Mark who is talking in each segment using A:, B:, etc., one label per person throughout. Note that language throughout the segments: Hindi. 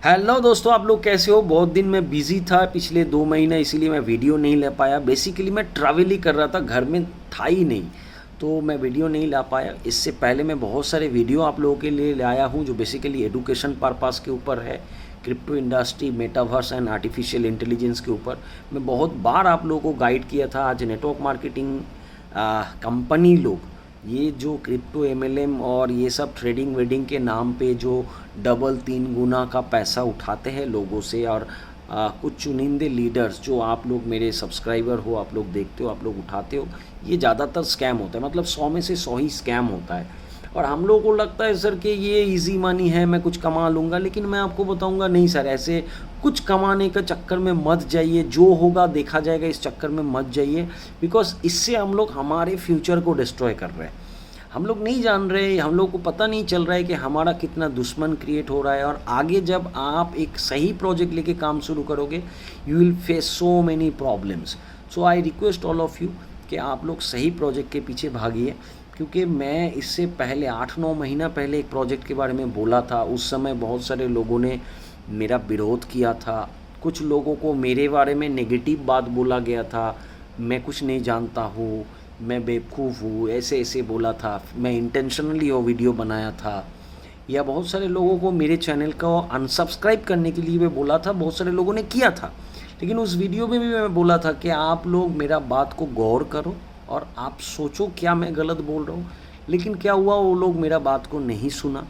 A: हेलो दोस्तों, आप लोग कैसे हो। बहुत दिन मैं बिज़ी था पिछले 2 महीने, इसीलिए मैं वीडियो नहीं ले पाया। बेसिकली मैं ट्रैवल ही कर रहा था, घर में था ही नहीं, तो मैं वीडियो नहीं ला पाया। इससे पहले मैं बहुत सारे वीडियो आप लोगों के लिए लाया हूँ जो बेसिकली एडुकेशन पर्पस के ऊपर है, crypto industry, metaverse and artificial intelligence के ऊपर। मैं बहुत बार आप लोगों को गाइड किया था। आज नेटवर्क मार्केटिंग कंपनी लोग ये जो क्रिप्टो एमएलएम और ये सब ट्रेडिंग वेडिंग के नाम पे जो डबल 3 गुना का पैसा उठाते हैं लोगों से, और कुछ चुनिंदे लीडर्स जो आप लोग मेरे सब्सक्राइबर हो, आप लोग देखते हो, आप लोग उठाते हो, ये ज़्यादातर स्कैम होता है। मतलब 100 में से 100 ही स्कैम होता है। और हम लोगों को लगता है सर कि ये इजी मनी है, मैं कुछ कमा लूँगा, लेकिन मैं आपको बताऊँगा नहीं सर, ऐसे कुछ कमाने का चक्कर में मत जाइए। जो होगा देखा जाएगा, इस चक्कर में मत जाइए। बिकॉज इससे हम लोग हमारे फ्यूचर को डिस्ट्रॉय कर रहे हैं। हम लोग नहीं जान रहे, हम लोग को पता नहीं चल रहा है कि हमारा कितना दुश्मन क्रिएट हो रहा है। और आगे जब आप एक सही प्रोजेक्ट लेके काम शुरू करोगे, you will face so many problems. So I request all of you कि आप लोग सही प्रोजेक्ट के पीछे भागिए। क्योंकि मैं इससे पहले 8-9 महीना पहले एक प्रोजेक्ट के बारे में बोला था। उस समय बहुत सारे लोगों ने मेरा विरोध किया था। कुछ लोगों को मेरे बारे में नेगेटिव बात बोला गया था, मैं कुछ नहीं जानता हूँ, मैं बेवकूफ़ हूँ, ऐसे ऐसे बोला था। मैं इंटेंशनली वो वीडियो बनाया था। या बहुत सारे लोगों को मेरे चैनल को अनसब्सक्राइब करने के लिए मैं बोला था, बहुत सारे लोगों ने किया था। लेकिन उस वीडियो में भी मैं बोला था कि आप लोग मेरा बात को गौर करो और आप सोचो क्या मैं गलत बोल रहा हूँ। लेकिन क्या हुआ, वो लोग मेरा बात को नहीं सुना।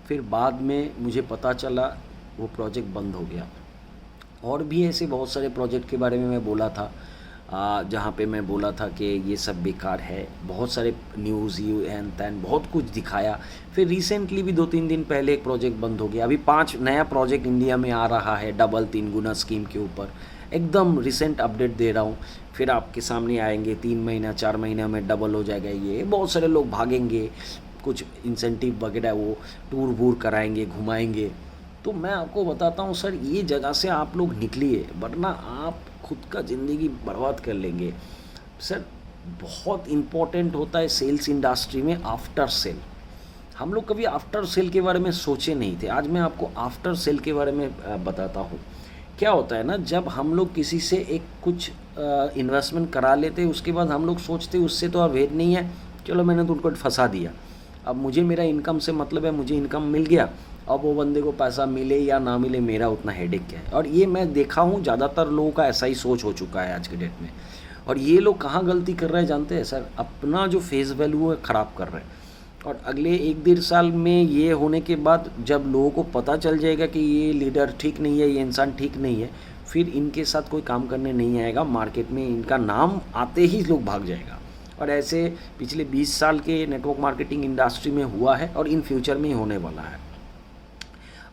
A: फिर बाद में मुझे पता चला वो प्रोजेक्ट बंद हो गया। और भी ऐसे बहुत सारे प्रोजेक्ट के बारे में मैं बोला था, जहाँ पे मैं बोला था कि ये सब बेकार है। बहुत सारे न्यूज़ यू एंड तैन बहुत कुछ दिखाया। फिर रिसेंटली भी 2-3 दिन पहले एक प्रोजेक्ट बंद हो गया। अभी 5 नया प्रोजेक्ट इंडिया में आ रहा है डबल 3 गुना स्कीम के ऊपर। एकदम रिसेंट अपडेट दे रहा हूँ, फिर आपके सामने आएंगे। 3 महीना 4 महीना में डबल हो जाएगा ये। बहुत सारे लोग भागेंगे, कुछ इंसेंटिव वगैरह वो टूर वूर कराएंगे, घुमाएंगे। तो मैं आपको बताता हूँ सर, ये जगह से आप लोग निकलिए, वरना आप खुद का ज़िंदगी बर्बाद कर लेंगे। सर बहुत इम्पोर्टेंट होता है सेल्स इंडस्ट्री में आफ्टर सेल। हम लोग कभी आफ्टर सेल के बारे में सोचे नहीं थे। आज मैं आपको आफ्टर सेल के बारे में बताता हूँ। क्या होता है ना, जब हम लोग किसी से एक कुछ इन्वेस्टमेंट करा लेते, उसके बाद हम लोग सोचते उससे तो अब भेद नहीं है, चलो मैंने तो उनको फंसा दिया, अब मुझे मेरा इनकम से मतलब है, मुझे इनकम मिल गया, अब वो बंदे को पैसा मिले या ना मिले मेरा उतना हेडेक क्या है। और ये मैं देखा हूँ ज़्यादातर लोगों का ऐसा ही सोच हो चुका है आज के डेट में। और ये लोग कहाँ गलती कर रहे हैं जानते हैं सर, अपना जो फेस वैल्यू है ख़राब कर रहे हैं। और अगले 1-1.5 साल में ये होने के बाद जब लोगों को पता चल जाएगा कि ये लीडर ठीक नहीं है, ये इंसान ठीक नहीं है, फिर इनके साथ कोई काम करने नहीं आएगा। मार्केट में इनका नाम आते ही लोग भाग जाएगा। और ऐसे पिछले 20 साल के नेटवर्क मार्केटिंग इंडस्ट्री में हुआ है और इन फ्यूचर में ही होने वाला है।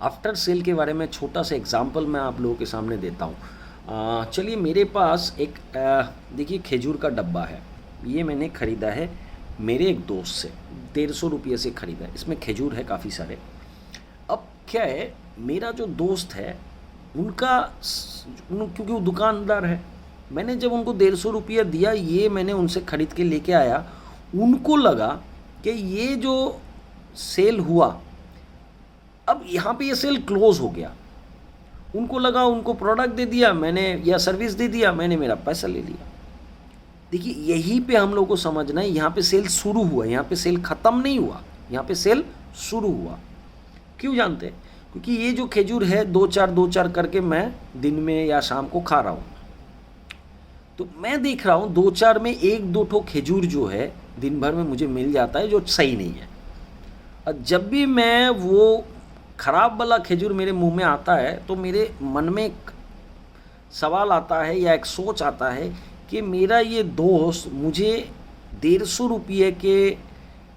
A: आफ्टर सेल के बारे में छोटा सा एग्जांपल मैं आप लोगों के सामने देता हूँ। चलिए, मेरे पास एक देखिए खजूर का डब्बा है। ये मैंने ख़रीदा है मेरे एक दोस्त से, 150 रुपये से ख़रीदा है। इसमें खजूर है काफ़ी सारे। अब क्या है, मेरा जो दोस्त है क्योंकि वो दुकानदार है, मैंने जब उनको 150 रुपया दिया, ये मैंने उनसे ख़रीद के लेके आया, उनको लगा कि ये जो सेल हुआ, अब यहाँ पे ये सेल क्लोज़ हो गया। उनको लगा उनको प्रोडक्ट दे दिया मैंने या सर्विस दे दिया मैंने, मेरा पैसा ले लिया। देखिए, यहीं पे हम लोग को समझना है, यहाँ पे सेल शुरू हुआ, यहाँ पे सेल ख़त्म नहीं हुआ, यहाँ पे सेल शुरू हुआ। क्यों जानते हैं? क्योंकि ये जो खजूर है 2-4 करके मैं दिन में या शाम को खा रहा हूँ। तो मैं देख रहा हूँ 2-4 में 1-2 ठो खजूर जो है दिन भर में मुझे मिल जाता है, जो सही नहीं है। और जब भी मैं वो ख़राब वाला खजूर मेरे मुंह में आता है, तो मेरे मन में एक सवाल आता है या एक सोच आता है कि मेरा ये दोस्त मुझे 150 रुपये के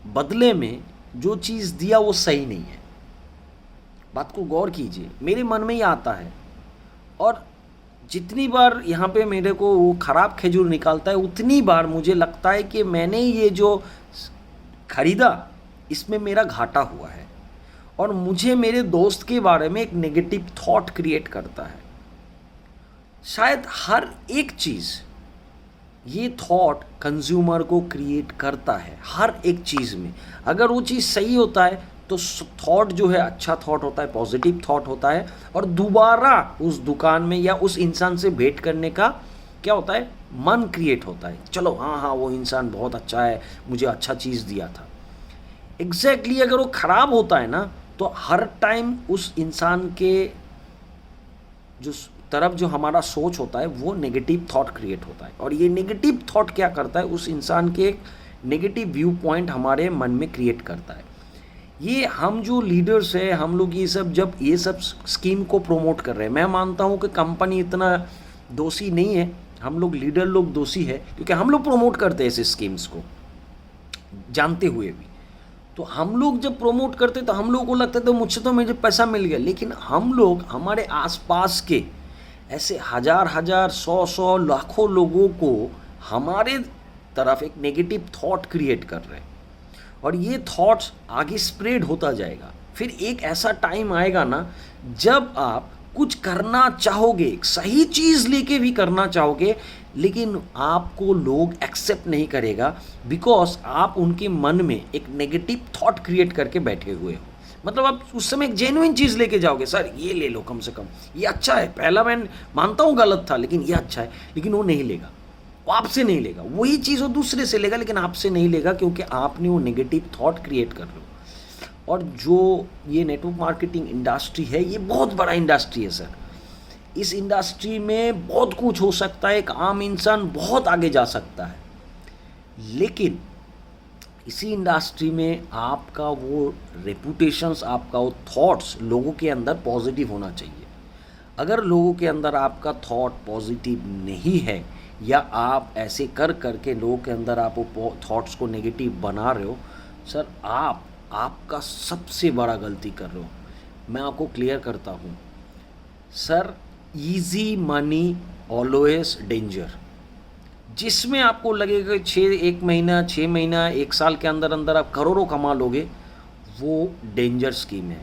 A: बदले में जो चीज़ दिया वो सही नहीं है। बात को गौर कीजिए, मेरे मन में ही आता है। और जितनी बार यहाँ पे मेरे को वो ख़राब खजूर निकालता है, उतनी बार मुझे लगता है कि मैंने ये जो ख़रीदा इसमें मेरा घाटा हुआ है। और मुझे मेरे दोस्त के बारे में एक नेगेटिव थॉट क्रिएट करता है। शायद हर एक चीज़ ये थॉट कंज्यूमर को क्रिएट करता है, हर एक चीज़ में। अगर वो चीज़ सही होता है तो थॉट जो है अच्छा थॉट होता है, पॉजिटिव थॉट होता है, और दोबारा उस दुकान में या उस इंसान से भेंट करने का क्या होता है, मन क्रिएट होता है। चलो हाँ हाँ वो इंसान बहुत अच्छा है, मुझे अच्छा चीज़ दिया था। एग्जैक्टली अगर वो खराब होता है ना, तो हर टाइम उस इंसान के जो तरफ जो हमारा सोच होता है वो नेगेटिव थॉट क्रिएट होता है, और ये नेगेटिव थॉट क्या करता है, उस इंसान के एक नेगेटिव व्यू पॉइंट हमारे मन में क्रिएट करता है। ये हम जो लीडर्स हैं, हम लोग ये सब जब ये सब स्कीम को प्रमोट कर रहे हैं, मैं मानता हूँ कि कंपनी इतना दोषी नहीं है, हम लोग लीडर लोग दोषी है, क्योंकि हम लोग प्रमोट करते हैं ऐसे स्कीम्स को जानते हुए भी। तो हम लोग जब प्रमोट करते तो हम लोगों को लगता है तो मुझसे तो मुझे पैसा मिल गया, लेकिन हम लोग हमारे आसपास के ऐसे हजार हजार सौ सौ लाखों लोगों को हमारे तरफ एक नेगेटिव थॉट क्रिएट कर रहे हैं, और ये थॉट्स आगे स्प्रेड होता जाएगा। फिर एक ऐसा टाइम आएगा ना जब आप कुछ करना चाहोगे, एक सही चीज़ लेके भी करना चाहोगे, लेकिन आपको लोग एक्सेप्ट नहीं करेगा, बिकॉज आप उनके मन में एक नेगेटिव थॉट क्रिएट करके बैठे हुए हो। मतलब आप उस समय एक जेन्युइन चीज़ लेके जाओगे, सर ये ले लो, कम से कम ये अच्छा है, पहला मैं मानता हूँ गलत था लेकिन ये अच्छा है, लेकिन वो नहीं लेगा, वो आपसे नहीं लेगा। वही चीज़ वो दूसरे से लेगा लेकिन आपसे नहीं लेगा, क्योंकि आपने वो नेगेटिव थॉट क्रिएट कर लो। और जो ये नेटवर्क मार्केटिंग इंडस्ट्री है, ये बहुत बड़ा इंडस्ट्री है सर। इस इंडस्ट्री में बहुत कुछ हो सकता है, एक आम इंसान बहुत आगे जा सकता है, लेकिन इसी इंडस्ट्री में आपका वो रेपुटेशंस, आपका वो थॉट्स लोगों के अंदर पॉजिटिव होना चाहिए। अगर लोगों के अंदर आपका थॉट पॉजिटिव नहीं है, या आप ऐसे कर करके लोगों के अंदर आप वो थॉट्स को नेगेटिव बना रहे हो, सर आपका सबसे बड़ा गलती कर रहे हो। मैं आपको क्लियर करता हूँ sir, easy money always danger. जिसमें आपको लगेगा 1 महीना 6 महीना 1 साल के अंदर अंदर आप करोड़ों कमा लोगे, वो डेंजर स्कीम है।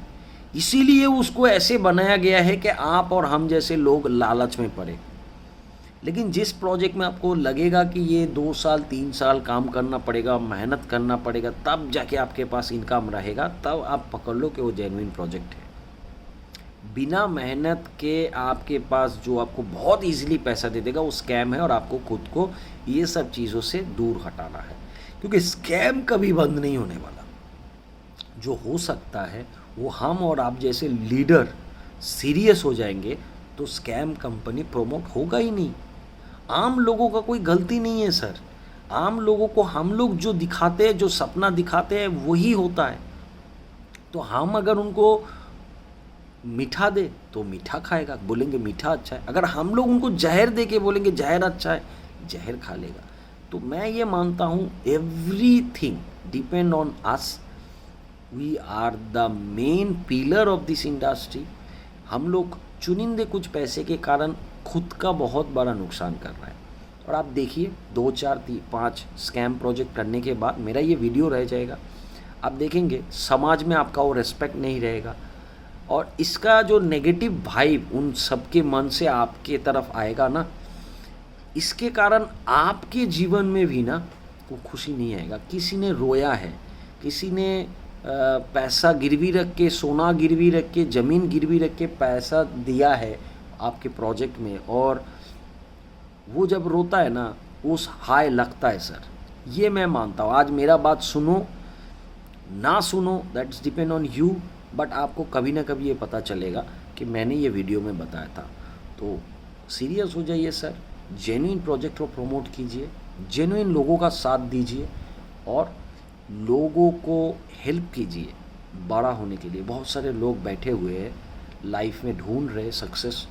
A: इसीलिए उसको ऐसे बनाया गया है कि आप और हम जैसे लोग लालच में पड़े। लेकिन जिस प्रोजेक्ट में आपको लगेगा कि ये 2 साल 3 साल काम करना पड़ेगा, मेहनत करना पड़ेगा, तब जाके आपके पास इनकम रहेगा, तब आप पकड़ लो कि वो जेन्युइन प्रोजेक्ट है। बिना मेहनत के आपके पास जो आपको बहुत इजीली पैसा दे देगा, वो स्कैम है, और आपको खुद को ये सब चीज़ों से दूर हटाना है, क्योंकि स्कैम कभी बंद नहीं होने वाला। जो हो सकता है वो हम और आप जैसे लीडर सीरियस हो जाएंगे तो स्कैम कंपनी प्रमोट होगा ही नहीं। आम लोगों का कोई गलती नहीं है सर। आम लोगों को हम लोग जो दिखाते हैं, जो सपना दिखाते हैं, वही होता है। तो हम अगर उनको मीठा दे तो मीठा खाएगा, बोलेंगे मीठा अच्छा है। अगर हम लोग उनको जहर दे के बोलेंगे जहर अच्छा है, जहर खा लेगा। तो मैं ये मानता हूँ everything depend on us. We are the main pillar of this industry. हम लोग चुनिंदे कुछ पैसे के कारण खुद का बहुत बड़ा नुकसान कर रहा है। और आप देखिए 2 4 5 स्कैम प्रोजेक्ट करने के बाद मेरा ये वीडियो रह जाएगा। आप देखेंगे समाज में आपका वो रेस्पेक्ट नहीं रहेगा, और इसका जो नेगेटिव वाइब उन सबके मन से आपके तरफ आएगा ना, इसके कारण आपके जीवन में भी ना वो खुशी नहीं आएगा। किसी ने रोया है, किसी ने पैसा गिरवी रख के, सोना गिरवी रख के, ज़मीन गिरवी रख के पैसा दिया है आपके प्रोजेक्ट में, और वो जब रोता है ना, उस हाय लगता है सर। ये मैं मानता हूँ। आज मेरा बात सुनो ना सुनो, that's depend on you, but आपको कभी ना कभी ये पता चलेगा कि मैंने ये वीडियो में बताया था। तो सीरियस हो जाइए सर, जेन्युइन प्रोजेक्ट को प्रमोट कीजिए, जेन्युइन लोगों का साथ दीजिए, और लोगों को हेल्प कीजिए बड़ा होने के लिए। बहुत सारे लोग बैठे हुए हैं लाइफ में, ढूंढ रहे सक्सेस।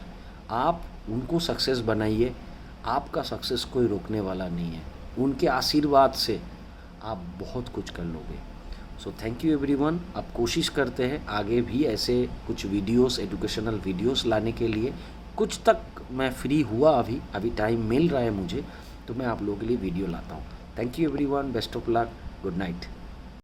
A: आप उनको सक्सेस बनाइए। आपका सक्सेस कोई रोकने वाला नहीं है। उनके आशीर्वाद से आप बहुत कुछ कर लोगे। So thank you everyone. आप कोशिश करते हैं आगे भी ऐसे कुछ वीडियोस, एजुकेशनल वीडियोस लाने के लिए। कुछ तक मैं फ्री हुआ, अभी टाइम मिल रहा है मुझे, तो मैं आप लोगों के लिए वीडियो लाता हूँ। Thank you everyone, best of luck, good night.